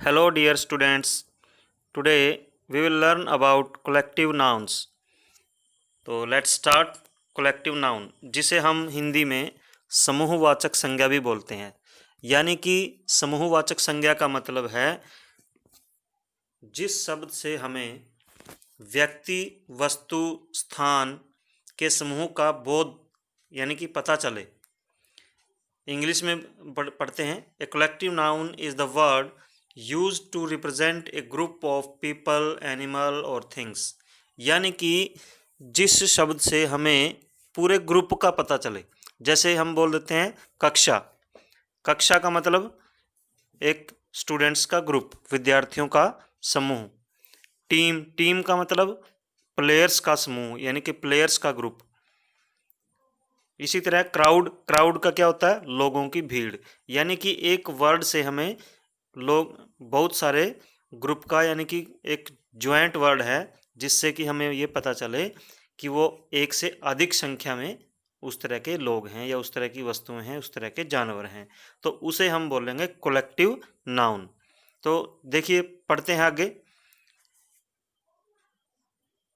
Hello, dear students. Today we will learn about collective nouns. तो let's start collective noun, जिसे हम हिंदी में समूहवाचक संज्ञा भी बोलते हैं। यानी कि समूहवाचक संज्ञा का मतलब है जिस शब्द से हमें व्यक्ति, वस्तु, स्थान के समूह का बोध यानी कि पता चले। इंग्लिश में पढ़ते हैं, a collective noun is the word use to represent a group of people, animal और थिंग्स। यानी कि जिस शब्द से हमें पूरे ग्रुप का पता चले। जैसे हम बोल देते हैं कक्षा। कक्षा का मतलब एक स्टूडेंट्स का ग्रुप, विद्यार्थियों का समूह। टीम का मतलब प्लेयर्स का समूह यानी कि प्लेयर्स का ग्रुप। इसी तरह क्राउड का क्या होता है? लोगों की भीड़। यानी कि एक वर्ड से हमें लोग बहुत सारे ग्रुप का यानी कि एक ज्वाइंट वर्ड है जिससे कि हमें ये पता चले कि वो एक से अधिक संख्या में उस तरह के लोग हैं या उस तरह की वस्तुएं हैं, उस तरह के जानवर हैं, तो उसे हम बोलेंगे कलेक्टिव नाउन। तो देखिए, पढ़ते हैं आगे।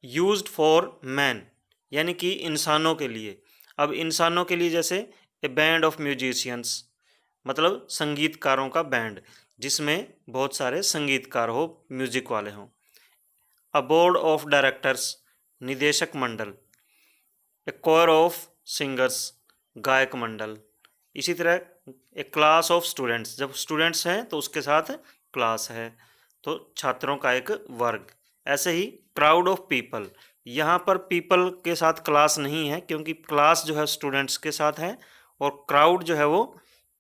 यूज्ड फॉर मैन यानी कि इंसानों के लिए। अब इंसानों के लिए जैसे ए बैंड ऑफ म्यूजिशियंस, मतलब संगीतकारों का बैंड जिसमें बहुत सारे संगीतकार हो, म्यूजिक वाले हों। अ बोर्ड ऑफ डायरेक्टर्स, निदेशक मंडल। ए कोर ऑफ सिंगर्स, गायक मंडल। इसी तरह ए क्लास ऑफ स्टूडेंट्स, जब स्टूडेंट्स हैं तो उसके साथ क्लास है, तो छात्रों का एक वर्ग। ऐसे ही क्राउड ऑफ पीपल, यहाँ पर पीपल के साथ क्लास नहीं है क्योंकि क्लास जो है स्टूडेंट्स के साथ है और क्राउड जो है वो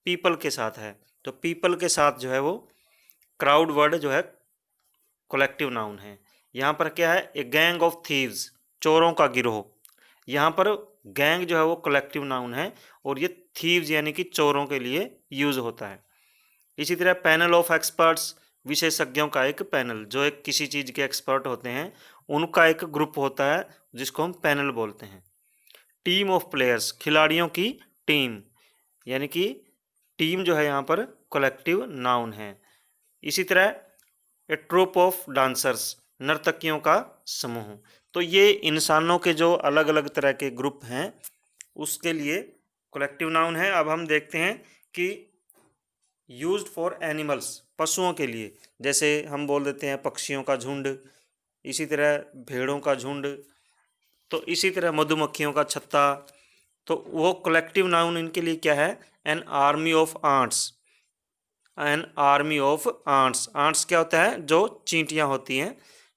पीपल के साथ है। तो पीपल के साथ जो है वो क्राउड वर्ड जो है कलेक्टिव नाउन है। यहाँ पर क्या है? ए गैंग ऑफ थीव्स, चोरों का गिरोह। यहाँ पर गैंग जो है वो कलेक्टिव नाउन है और ये थीव्स यानी कि चोरों के लिए यूज होता है। इसी तरह पैनल ऑफ एक्सपर्ट्स, विशेषज्ञों का एक पैनल, जो एक किसी चीज़ के एक्सपर्ट होते हैं उनका एक ग्रुप होता है जिसको हम पैनल बोलते हैं। टीम ऑफ प्लेयर्स, खिलाड़ियों की टीम, यानी कि टीम जो है यहाँ पर कलेक्टिव नाउन है। इसी तरह ए ट्रूप ऑफ डांसर्स, नर्तकियों का समूह। तो ये इंसानों के जो अलग अलग तरह के ग्रुप हैं उसके लिए कलेक्टिव नाउन है। अब हम देखते हैं कि यूज्ड फॉर एनिमल्स, पशुओं के लिए, जैसे हम बोल देते हैं पक्षियों का झुंड, इसी तरह भेड़ों का झुंड, तो इसी तरह मधुमक्खियों का छत्ता। तो वो कलेक्टिव नाउन इनके लिए क्या है? An army of ants. An army of ants, ants क्या होता है? जो चींटियां होती हैं,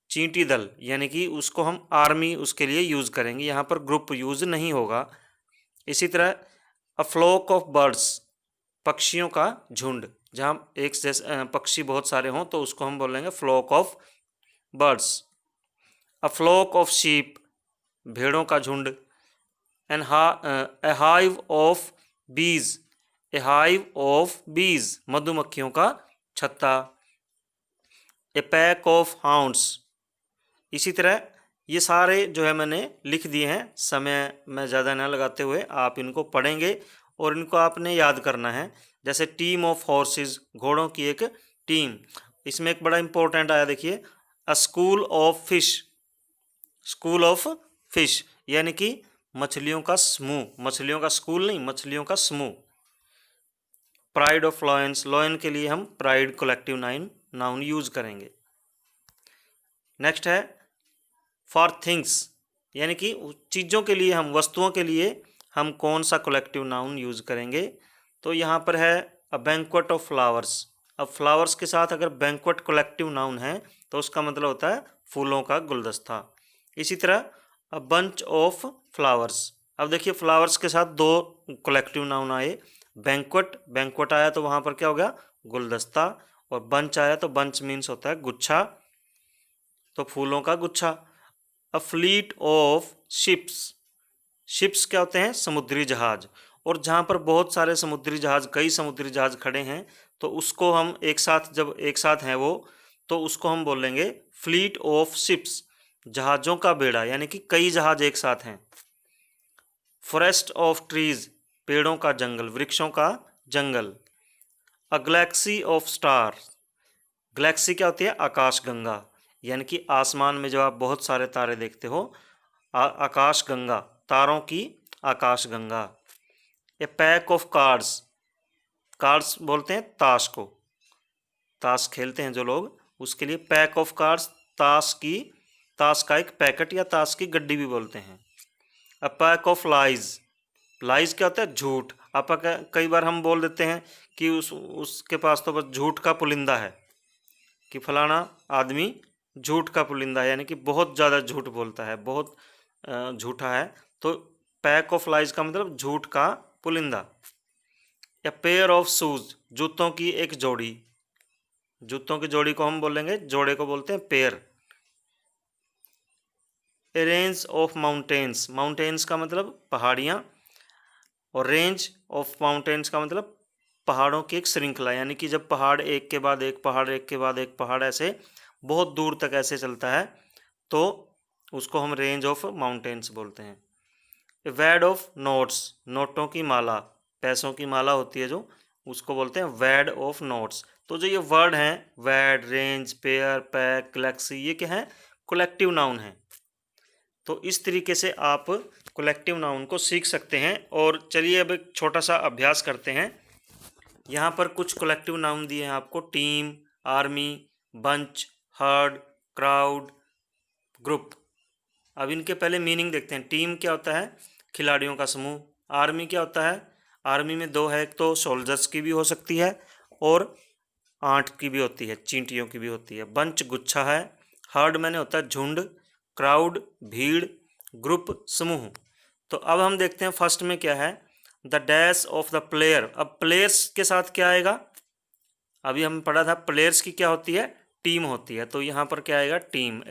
चींटी दल, यानी कि उसको हम आर्मी उसके लिए यूज करेंगे, यहाँ पर ग्रुप यूज नहीं होगा। इसी तरह अ फ्लोक ऑफ बर्ड्स, पक्षियों का झुंड, जहाँ एक जैसे पक्षी बहुत सारे हों तो उसको हम बोलेंगे fluke of birds. A fluke of sheep, भेड़ों का झुंड। एन ए हाइव ऑफ बीज, ए हाइव ऑफ बीज, मधुमक्खियों का छत्ता। ए पैक ऑफ हाउंड्स। इसी तरह ये सारे जो है मैंने लिख दिए हैं, समय में ज़्यादा ना लगाते हुए आप इनको पढ़ेंगे और इनको आपने याद करना है। जैसे टीम ऑफ हॉर्सेस, घोड़ों की एक टीम। इसमें एक बड़ा इंपॉर्टेंट आया, देखिए, अ school of fish, school of fish यानी कि मछलियों का समूह, मछलियों का स्कूल नहीं, मछलियों का समूह। प्राइड ऑफ लॉयंस, लॉयन के लिए हम प्राइड कलेक्टिव नाउन यूज करेंगे। नेक्स्ट है फॉर थिंग्स, यानी कि चीज़ों के लिए, हम वस्तुओं के लिए हम कौन सा कलेक्टिव नाउन यूज करेंगे। तो यहाँ पर है अ बैंक्वेट ऑफ फ्लावर्स। अब फ्लावर्स के साथ अगर बैंक्वेट कलेक्टिव नाउन है तो उसका मतलब होता है फूलों का गुलदस्ता। इसी तरह अ बंच ऑफ फ्लावर्स। अब देखिए, फ्लावर्स के साथ दो कलेक्टिव नाउन आए। बैंक्वेट आया तो वहाँ पर क्या हो गया? गुलदस्ता। और बंच आया तो बंच मीन्स होता है गुच्छा, तो फूलों का गुच्छा। A fleet of ships, ships क्या होते हैं? समुद्री जहाज। और जहाँ पर बहुत सारे समुद्री जहाज, कई समुद्री जहाज खड़े हैं तो उसको हम एक साथ, जब एक साथ हैं वो, तो उसको हम बोलेंगे फ्लीट ऑफ शिप्स, जहाज़ों का बेड़ा, यानी कि कई जहाज एक साथ हैं। फॉरेस्ट ऑफ ट्रीज, पेड़ों का जंगल, वृक्षों का जंगल। अ गैलेक्सी ऑफ स्टार, गैलेक्सी क्या होती है? आकाशगंगा, यानी कि आसमान में जो आप बहुत सारे तारे देखते हो, आकाशगंगा, तारों की आकाशगंगा। ए पैक ऑफ कार्ड्स, कार्ड्स बोलते हैं ताश को, ताश खेलते हैं जो लोग, उसके लिए पैक ऑफ कार्ड्स, ताश का एक पैकेट या ताश की गड्डी भी बोलते हैं। A pack of lies, lies क्या होता है? झूठ। आप कई बार हम बोल देते हैं कि उसके पास तो बस झूठ का पुलिंदा है, कि फलाना आदमी झूठ का पुलिंदा है, यानी कि बहुत ज़्यादा झूठ बोलता है, बहुत झूठा है। तो पैक ऑफ लाइज का मतलब झूठ का पुलिंदा। या पेयर ऑफ शूज, जूतों की एक जोड़ी, जूतों की जोड़ी को हम बोलेंगे, जोड़े को बोलते हैं pair. A range of mountains, mountains का मतलब पहाड़ियाँ, और रेंज ऑफ माउंटेन्स का मतलब पहाड़ों की एक श्रृंखला, यानी कि जब पहाड़ एक के बाद एक पहाड़, एक के बाद एक पहाड़, ऐसे बहुत दूर तक ऐसे चलता है, तो उसको हम रेंज ऑफ माउंटेन्स बोलते हैं। वैड ऑफ नोट्स, नोटों की माला, पैसों की माला होती है जो, उसको बोलते हैं वैड ऑफ नोट्स। तो जो ये वर्ड हैं, वैड, रेंज, पेयर, पैक, गैलेक्सी, ये क्या है? कलेक्टिव नाउन है। तो इस तरीके से आप कलेक्टिव नाउन को सीख सकते हैं। और चलिए अब एक छोटा सा अभ्यास करते हैं। यहाँ पर कुछ कलेक्टिव नाउन दिए हैं आपको, team, army, bunch, heard, crowd, group. अब इनके पहले मीनिंग देखते हैं। टीम क्या होता है? खिलाड़ियों का समूह। आर्मी क्या होता है? आर्मी में दो है, एक तो सोल्जर्स की भी हो सकती है और आंट की भी होती है, चींटियों की भी होती है। बंच गुच्छा है। हर्ड मैंने होता है झुंड। क्राउड भीड़। ग्रुप समूह। तो अब हम देखते हैं फर्स्ट में क्या है, the dash of the player. अब प्लेयर्स के साथ क्या आएगा? अभी हम पढ़ा था प्लेयर्स की क्या होती है? टीम होती है। तो यहाँ पर क्या आएगा? Team.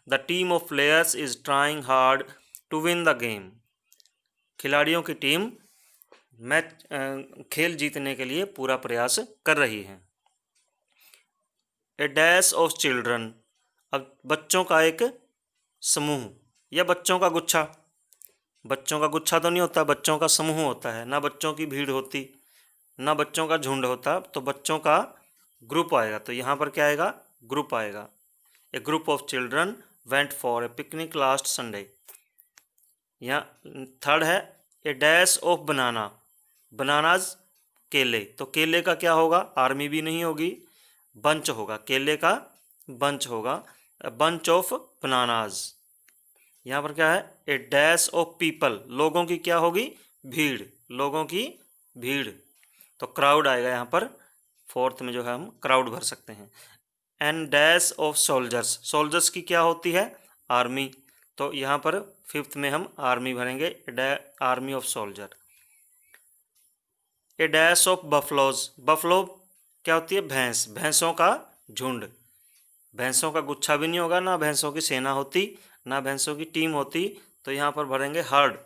The team of players is trying hard to win the game. खिलाड़ियों की टीम मैच, खेल जीतने के लिए पूरा प्रयास कर रही है। ए डैश ऑफ चिल्ड्रन, अब बच्चों का एक समूह या बच्चों का गुच्छा। बच्चों का गुच्छा तो नहीं होता, बच्चों का समूह होता है। ना बच्चों की भीड़ होती, ना बच्चों का झुंड होता, तो बच्चों का ग्रुप आएगा। तो यहाँ पर क्या आएगा? ग्रुप आएगा। A group of children went for a picnic last Sunday. यहाँ थर्ड है, a dash of banana, bananas केले। तो केले का क्या होगा? आर्मी भी नहीं होगी, बंच होगा, केले का बंच होगा। Bunch of bananas. यहाँ पर क्या है? ए डैश ऑफ पीपल, लोगों की क्या होगी? भीड़, लोगों की भीड़। तो क्राउड आएगा यहाँ पर, फोर्थ में जो है हम क्राउड भर सकते हैं। An dash of soldiers, soldiers की क्या होती है? आर्मी। तो यहाँ पर फिफ्थ में हम आर्मी भरेंगे, army of soldier. A dash of buffaloes, buffalo क्या होती है? भैंस, भैंसों का झुंड। भैंसों का गुच्छा भी नहीं होगा, ना भैंसों की सेना होती, ना भैंसों की टीम होती। तो यहाँ पर भरेंगे heard.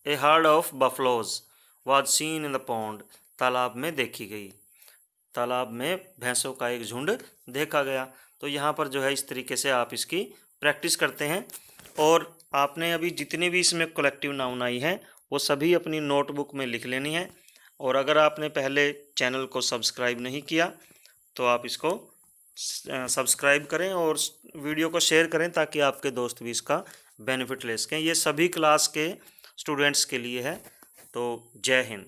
A heard of buffaloes was seen in the pond, तालाब में देखी गई, तालाब में भैंसों का एक झुंड देखा गया। तो यहाँ पर जो है इस तरीके से आप इसकी प्रैक्टिस करते हैं। और आपने अभी जितनी भी इसमें कलेक्टिव नाउन आई है वो सभी अपनी नोटबुक में लिख लेनी है। और अगर आपने पहले चैनल को सब्सक्राइब नहीं किया तो आप इसको सब्सक्राइब करें और वीडियो को शेयर करें, ताकि आपके दोस्त भी इसका बेनिफिट ले सकें। ये सभी क्लास के स्टूडेंट्स के लिए है। तो जय हिंद।